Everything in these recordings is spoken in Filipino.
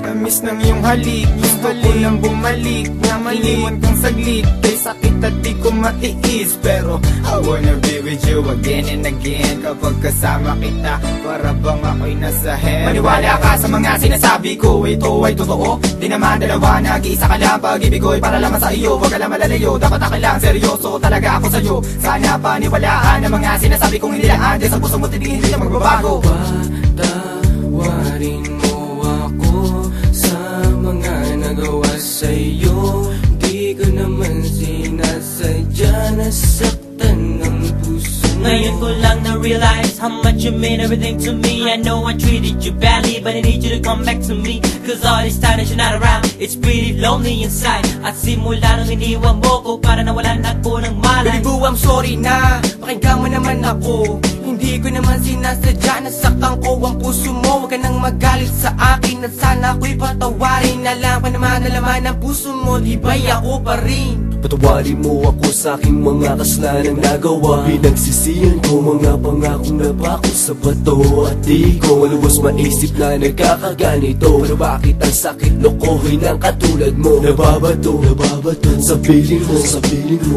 Namiss ng iyong halik, gusto ko lang bumalik. Iniwan kang saglit, kay sakit at di ko matiis. Pero I wanna be with you again and again. Kapag kasama kita, para bang ako'y nasa heaven. Maniwala ka sa mga sinasabi ko, ito ay totoo. Di naman dalawa, nag-iisa ka lang. Pag-ibig ko'y para lamang sa iyo, wag ka lang malalayo. Dapat akin lang, seryoso talaga ako sa'yo. Sana paniwalaan ang mga sinasabi kong hindi laan. Dahil sa puso mo titingin, hindi na magbabago. Patawarin mo ako sa mga nagawa sa'yo. Di ko naman sinasadya, nasaktan ng puso. Ngayon ko lang na-realize how much you mean everything to me. I know I treated you badly, but I need you to come back to me. Cause all this time that you're not around, it's pretty lonely inside. At simula nung iniwan mo ko, para nawalan ako ng malay. Baby boo, I'm sorry na, pakinggan mo naman ako. Hindi ko naman sinasadya, nasaktan ko ang puso mo. Huwag ka nang magalit sa akin, at sana ako'y patawarin. Alam pa naman na laman ng puso mo, di ba'y ako pa rin? Patawarin mo ako sa aking mga kasalanan nagawa. Pinagsisihan ko mga pangakong napako sa bato. At di ko malubos maisip na nagkakaganito. Pero bakit ang sakit lokohin ng katulad mo? Nababato sa piling mo,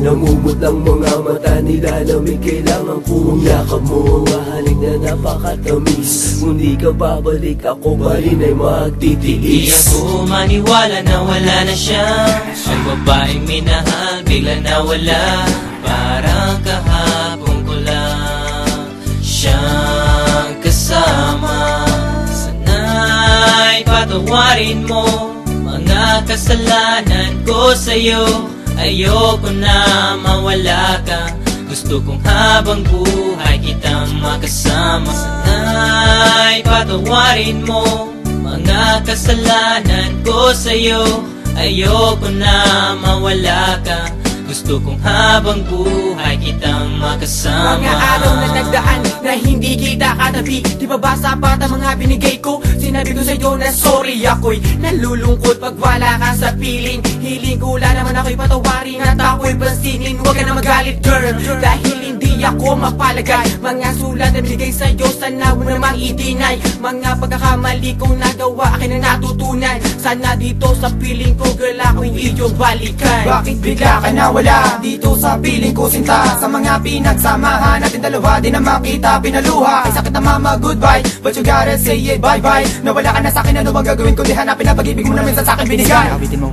Namumot ng mga mata nila na may kailangan kong yakap mo. Mahalik na napakatamis, kung di ka babalik ako pa rin ay magtitiis. Di ako maniwala na wala na siya. Ang babaeng minahal bigla nawala. Parang kahapon ko lang siyang kasama. Sana'y patawarin mo mga kasalanan ko sa'yo. Ayoko na mawala ka, gusto kong habang buhay kitang makasama. Sana'y patawarin mo mga kasalanan ko sa'yo. Ayoko na mawala ka, gusto kong habang buhay kitang makasama. Mga araw na nagdaan na hindi kita katabi, di ba ba sapat ang mga binigay ko? Sinabi ko sa'yo na sorry, ako'y nalulungkot pag wala ka sa piling. Hiling ko lang naman ako'y patawarin at ako'y pansinin. Huwag ka na magalit girl, dahil hindi ako mapalagay. Mga sulat na binigay sa'yo, sana mo namang i-deny. Mga pagkakamali kong nagawa, akin na natutunan. Sana dito sa piling ko girl, ako'y iyong balikan. Bakit bigla ka nawala dito sa piling ko sinta? Sa mga pinagsamahan natin dalawa, di na makita pinaluha. Ay sakit na mama, goodbye, but you gotta say it, bye-bye. Nawala ka na sa'kin, ano bang gagawin ko? Di hanapin na pag-ibig mo na minsan sa'kin binigay. Awitin mo.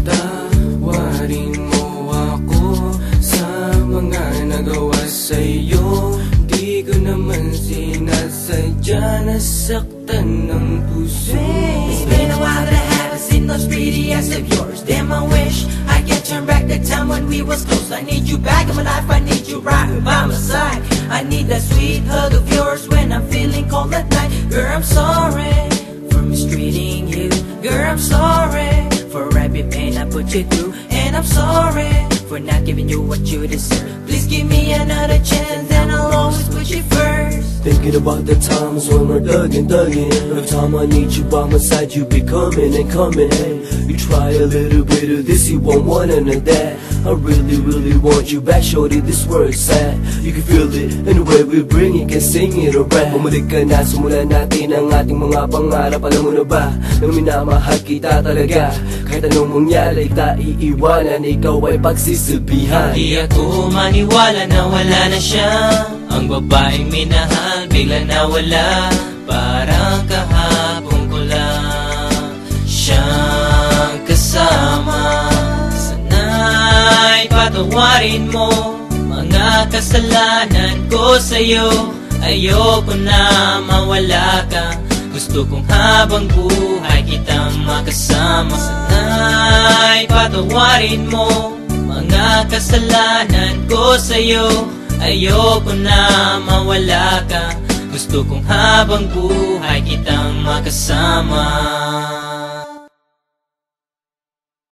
Patawarin mo ako sa mga nagawa sa'yo. Di ko naman sinasadya, nasaktan ng puso. It's been a while that I haven't seen those pretty eyes of yours. Damn, I wish I could turn back the time when we was close. I need you back in my life, I need you right by my side. I need that sweet hug of yours when I'm feeling cold at night. Girl, I'm sorry for mistreating you. Girl, I'm sorry for every pain I put you through. And I'm sorry for not giving you what you deserve. Please give me another chance and I'll always put you first. Thinking about the times when we're thugging. Every time I need you by my side, you be coming and coming. Hey, you try a little bit of this, you won't want none of that. I really want you back, shorty, this world's sad. You can feel it in the way we bring it, can sing it or rap. Bumalik ka na, simulan natin ang ating mga pangarap. Alam mo na ba, nang minamahal kita talaga. Kahit anong mangyari, kita iiwanan, ikaw ay pagsisilbihan. Di ako maniwala na wala na siya. Ang babaeng minahal bigla nawala. Parang kahapon ko lang siyang kasama. Sana'y patawarin mo mga kasalanan ko sa'yo. Ayoko na mawala ka, gusto kong habang buhay kitang makasama. Sana'y patawarin mo mga kasalanan ko sa'yo. Ayoko na mawala ka, gusto kong habang buhay kitang makasama.